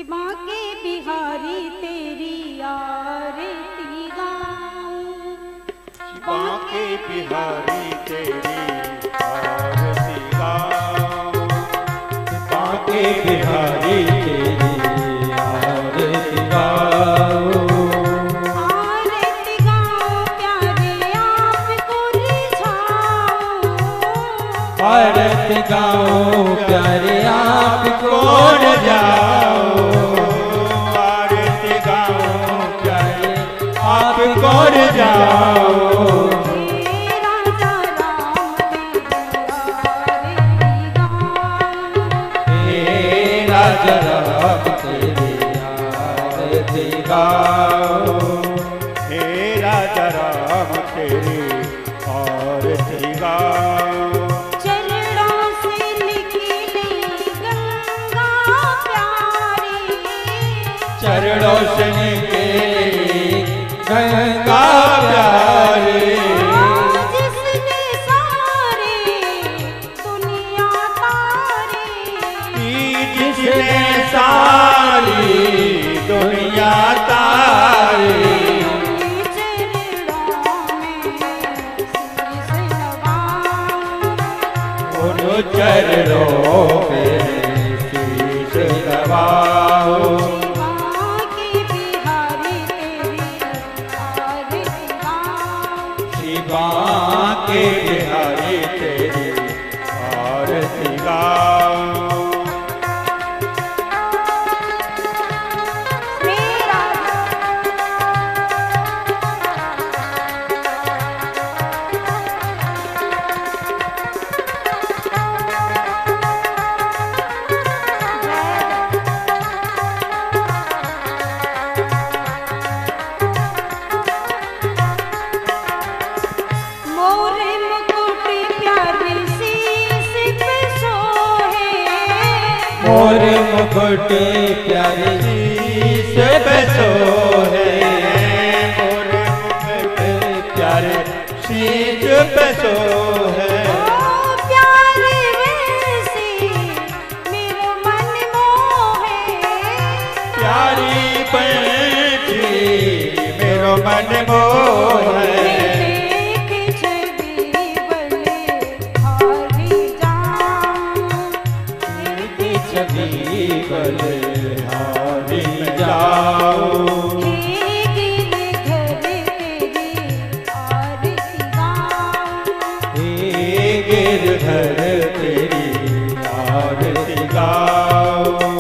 बांके बिहारी तेरी आरती गाऊं, बांके बिहारी तेरी आरती गाऊं, बांके बिहारी तेरी आरती गाऊं, आरती गाऊं प्यारे आपको रिझाऊं, आरती गाऊं प्यारे आपको रिझाऊं, आरती गाऊं प्यारे आपको रिझाऊं, राजा राम तेरी आरती गाऊं, हे राजा राम तेरी आरती गाऊं, चरणों से निकली गंगा प्यारी, चरणों से निकली गंगा प्यारी, जिसने सारी दुनिया तारी, जिसने सारी दुनिया तारी, चरणों पे शीश नवाओ, बांके बिहारी तेरी आरती गाऊं, मोरे मुकुट प्यारे शीश पे सोहे, मोर मुकुट प्यारे शीश पे सोहे, मोर मुकुट प्यारे शीश पे सोहे, प्यारे वैसी मेरो मन मोहे, प्यारी पंछी मेरो मन मोहे, देख छवि बले हारी जाऊं, की छवि बलिहारी जाऊं, हे गिरधर तेरी आरती गाऊं, हे गिरधर तेरी आरती गाऊं,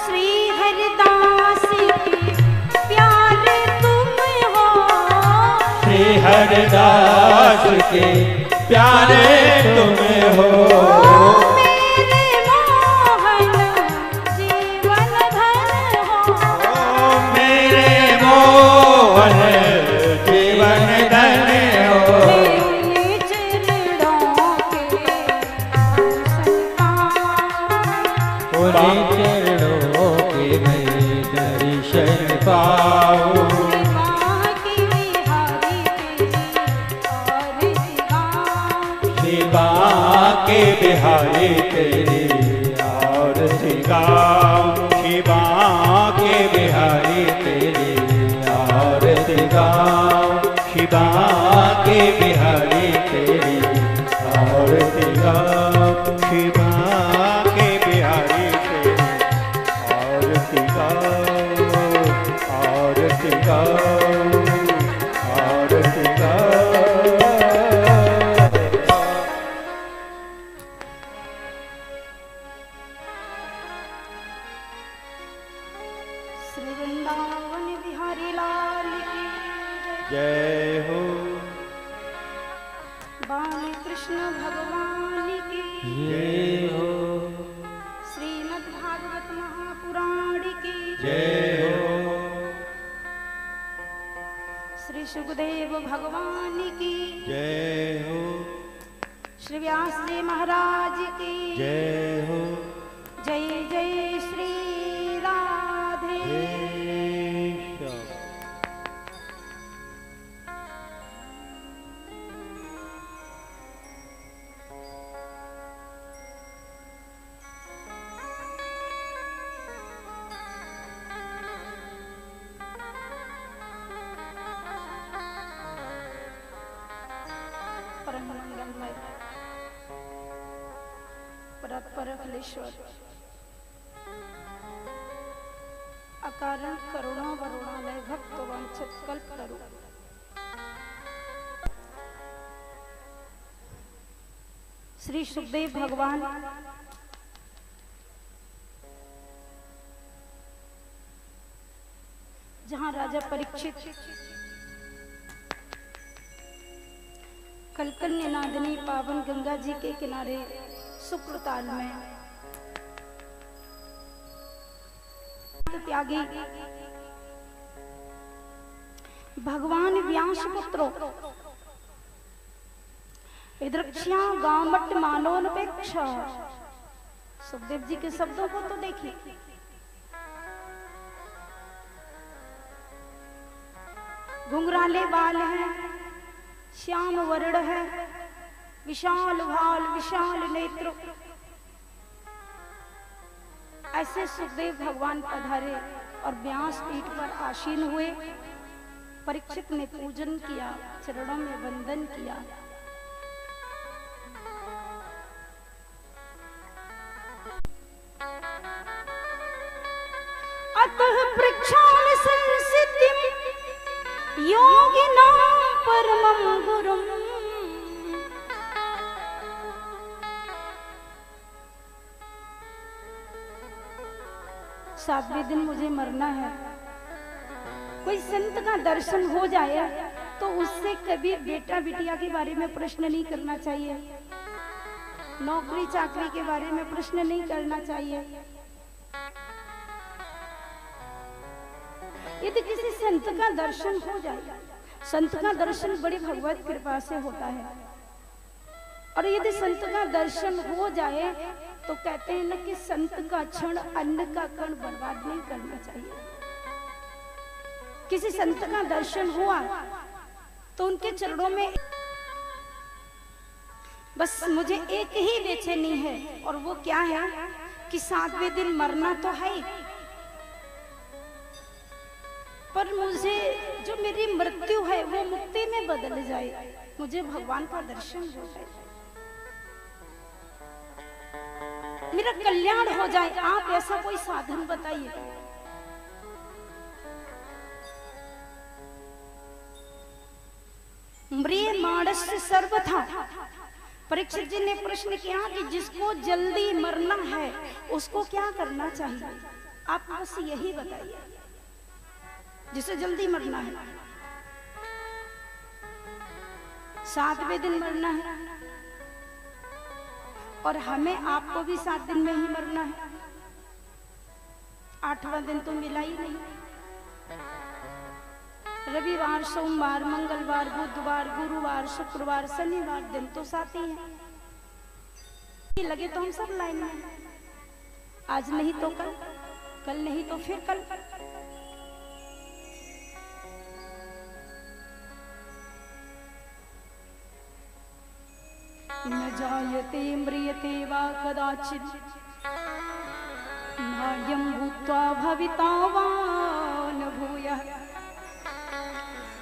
श्री हरिदास के प्यारे तुम हो, श्री हरिदास के प्यारे तुम हो, मेरे मोहन जीवन धन हो, मेरे मोहन जीवन धन हो, मेरे चरणों के दर्शन पाऊं, उन्हीं चरणों के मैं दर्शन पाऊं, बांके बिहारी तेरी आरती गाऊं, बांके बिहारी तेरी आरती गाऊं, बांके बिहारी तेरी आरती गाऊं, बांके बिहारी तेरी आरती गाऊं, बांके बिहारी तेरी आरती गाऊं, आरती गाऊं, आरती गाऊं। श्री वृंदावन बिहारी लाल की जय हो, बाल कृष्ण भगवान की जय हो, श्रीमद् भागवत महापुराण की जय हो, सुखदेव भगवान की जय हो, श्री व्यास जी महाराज की जय हो, जय जय श्री राधे। श्याम। परम मंगलमय परखलेश्वर अकारण करुणा वरुणालय भक्त वांछित कल्प तरु श्री सुखदेव भगवान जहां राजा परीक्षित कलकन्या नादिनी पावन गंगा जी के किनारे शुक्रताल में त्यागी भगवान व्यास पुत्रो इद्रक्ष्या गामट मानोनपेक्षा। सुखदेव जी के शब्दों को तो देखिए, घुंघराले बाल हैं, श्याम वर्ण है, विशाल भाल विशाल नेत्र। ऐसे सुखदेव भगवान पधारे और व्यास पीठ पर आसीन हुए। परीक्षित ने पूजन किया, चरणों में वंदन किया। अतः पृच्छामि संसिद्धिं योगिनां परमं गुरुम्। सातवें दिन मुझे मरना है। कोई संत का दर्शन हो जाए तो उससे कभी बेटा बिटिया के बारे में प्रश्न नहीं करना चाहिए, नौकरी चाकरी के बारे में प्रश्न नहीं करना चाहिए। यदि किसी संत का दर्शन हो जाए, संत का दर्शन बड़ी भगवत कृपा से होता है। और यदि संत का दर्शन हो जाए तो कहते हैं ना कि संत का क्षण अन्न का कण बर्बाद नहीं करना चाहिए। किसी संत का दर्शन हुआ तो उनके चरणों में बस मुझे एक ही बेचैनी है, और वो क्या है कि सातवें दिन मरना तो है, पर मुझे जो मेरी मृत्यु है वो मुक्ति में बदल जाए, मुझे भगवान का दर्शन हो जाए, मेरा कल्याण हो जाए। आप ऐसा कोई साधन बताइए। म्रियमाणस्य सर्वथा। परीक्षित जी ने प्रश्न किया कि जिसको जल्दी मरना है उसको क्या करना चाहिए, आप बस यही बताइए। जिसे जल्दी मरना है, सातवें दिन मरना है, और हमें आपको भी 7 दिन में ही मरना है। 8वां दिन तो मिला ही नहीं। रविवार, सोमवार, मंगलवार, बुधवार, गुरुवार, शुक्रवार, शनिवार दिन तो 7 ही है। लगे तो हम सब लाइन में, आज नहीं तो कल, कल नहीं तो फिर कल। न जायते म्रियते वा कदाचित् नायं भूत्वा भविता वा न भूयः।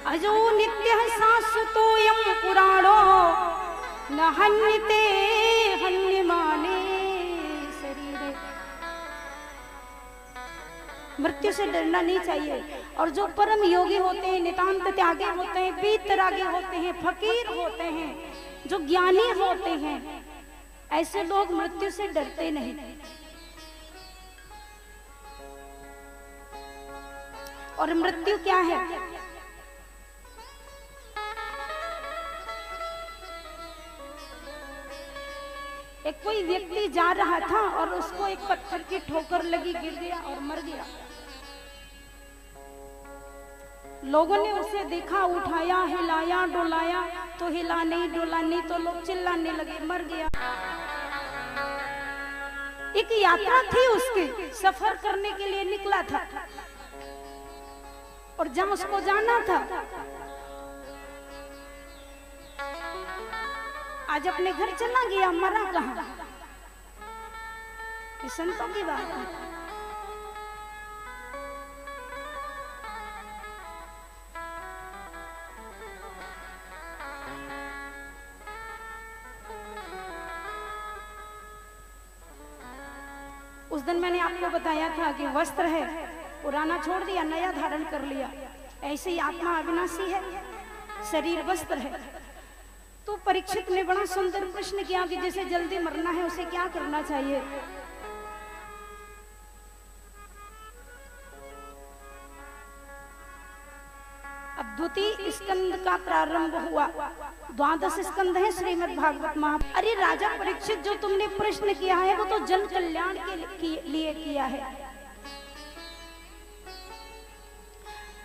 अजो नित्यः शाश्वतोऽयं पुराणो न हन्यते हन्यमाने शरीरे। मृत्यु से डरना नहीं चाहिए। और जो परम योगी होते हैं, नितांत त्यागी होते हैं, वीतरागी होते हैं, फकीर होते हैं, जो ज्ञानी होते हैं, ऐसे लोग मृत्यु से डरते नहीं। और मृत्यु क्या है? एक कोई व्यक्ति जा रहा था और उसको एक पत्थर की ठोकर लगी, गिर गया और मर गया। लोगों ने उसे देखा, उठाया, हिलाया, डुलाया, तो हिला नहीं, डुला नहीं, तो लोग चिल्लाने लगे, मर गया। एक यात्रा थी उसकी, सफर करने के लिए निकला था, और जहां उसको जाना था, आज अपने घर चला गया, मरा कहां? ये संतों की बात है। उस दिन मैंने आपको बताया था कि वस्त्र है, पुराना छोड़ दिया, नया धारण कर लिया। ऐसे ही आत्मा अविनाशी है, शरीर वस्त्र है। तो परीक्षित ने बड़ा सुंदर प्रश्न किया कि जैसे जल्दी मरना है उसे क्या करना चाहिए? अब द्वितीय स्कंद का प्रारंभ हुआ, 12 स्कंद है श्रीमद् भागवत महापुराण। अरे राजा परीक्षित, जो तुमने प्रश्न किया है वो तो जन कल्याण के लिए किया है।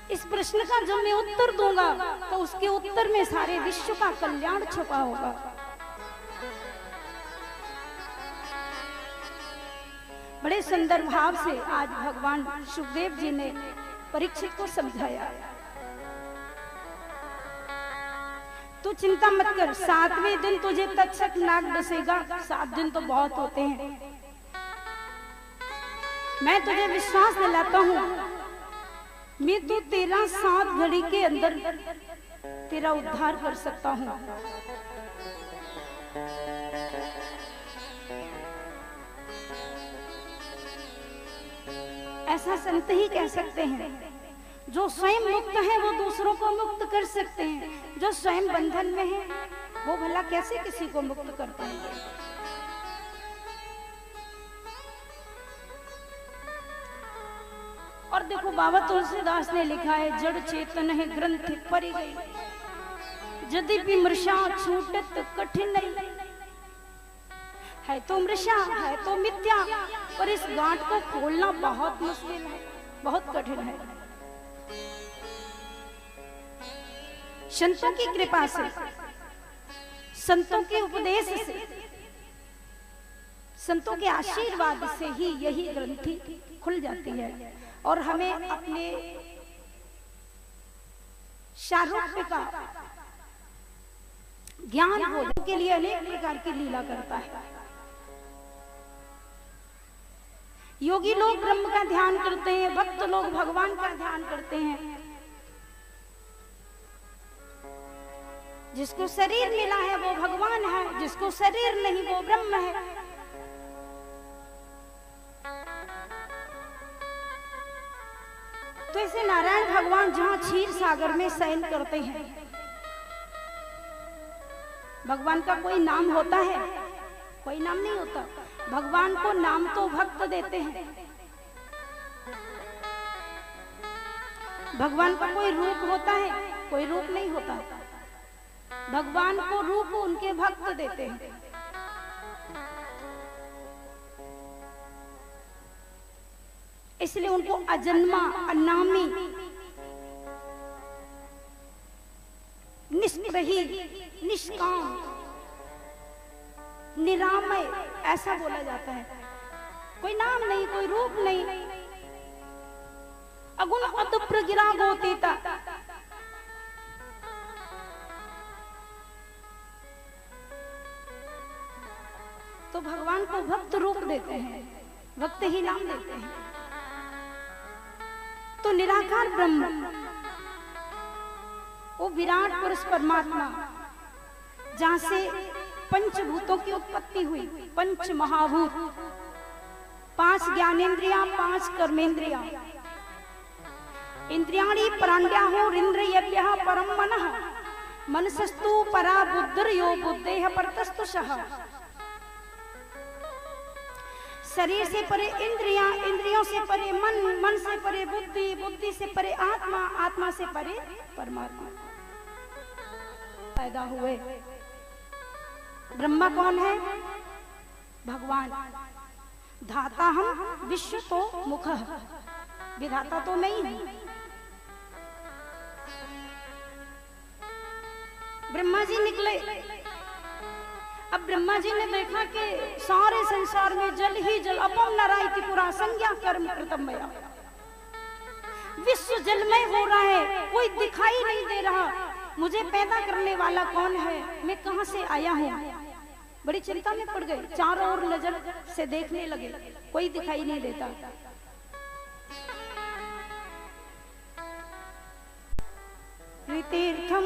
इस प्रश्न का जब मैं उत्तर दूंगा तो उसके उत्तर में सारे विश्व का कल्याण छुपा होगा। बड़े सुंदर भाव से आज भगवान सुखदेव जी ने परीक्षित को समझाया। तू चिंता मत कर, 7वें दिन तुझे तक्षक नाग डसेगा। 7 दिन तो बहुत होते हैं। मैं तुझे विश्वास दिलाता हूँ, मैं तो तेरा 7 घड़ी के अंदर तेरा उद्धार कर सकता हूँ। ऐसा संत ही कह सकते हैं। जो स्वयं मुक्त है वो दूसरों को मुक्त कर सकते हैं। जो स्वयं बंधन में है वो भला कैसे किसी को मुक्त कर पाएंगे? और देखो, बाबा तुलसीदास ने लिखा है, जड़ चेतन है ग्रंथ परी गई, यदि भी मृषा छूटत कठिन है। तो मृषा है तो मिथ्या, पर इस गांठ को खोलना बहुत मुश्किल है, बहुत कठिन है। संतों की कृपा से, संतों के उपदेश से, संतों के आशीर्वाद से ही यही ग्रंथि खुल जाती है और हमें अपने शारूप्य का ज्ञान होने के लिए अनेक प्रकार की लीला करता है। योगी लोग ब्रह्म का ध्यान करते हैं, भक्त लोग भगवान का ध्यान करते हैं। जिसको शरीर मिला है वो भगवान है, जिसको शरीर नहीं वो ब्रह्म है। तो ऐसे नारायण भगवान जहां क्षीर सागर में शयन करते हैं, भगवान का कोई नाम होता है? कोई नाम नहीं होता। भगवान को नाम तो भक्त देते हैं। भगवान का कोई रूप होता है? कोई रूप नहीं होता। भगवान को रूप उनके भक्त देते हैं। इसलिए उनको अजन्मा, अनामी, निष्प्रही, निष्काम, निरामय ऐसा बोला जाता है। कोई नाम नहीं, कोई रूप नहीं। अगुण अद प्रगिरा गोतीता, तो भगवान को भक्त रूप देते हैं, भक्त ही नाम देते हैं। तो निराकार ब्रह्म, वो विराट पुरुष परमात्मा, जहां से पंचभूतों की उत्पत्ति हुई, पंच महाभूत, 5 ज्ञानेन्द्रियां, 5 कर्मेंद्रियां, इंद्रियाणि पराण्ड्याहुरिन्द्रियेभ्यः परम मनः, मनसस्तु परा बुद्धिर्यो बुद्धेः परतस्तुषः। शरीर से परे इंद्रियां, इंद्रियों से परे मन, मन से परे बुद्धि, बुद्धि से परे आत्मा, आत्मा से परे परमात्मा। पैदा हुए। ब्रह्मा कौन है? भगवान। धाता हम विश्व तो मुखः, विधाता तो नहीं है। ब्रह्मा जी निकले। अब ब्रह्मा जी ने देखा कि सारे संसार में जल ही जल, अपम नारायति पुरा संज्ञा कर्म कृतम मया, विश्व जलमय हो रहा है, कोई दिखाई नहीं दे रहा, मुझे पैदा करने वाला कौन है, मैं कहां से आया हूं। बड़ी चिंता में पड़ गए, चारों ओर नजर से देखने लगे, कोई दिखाई नहीं देता। तीर्थम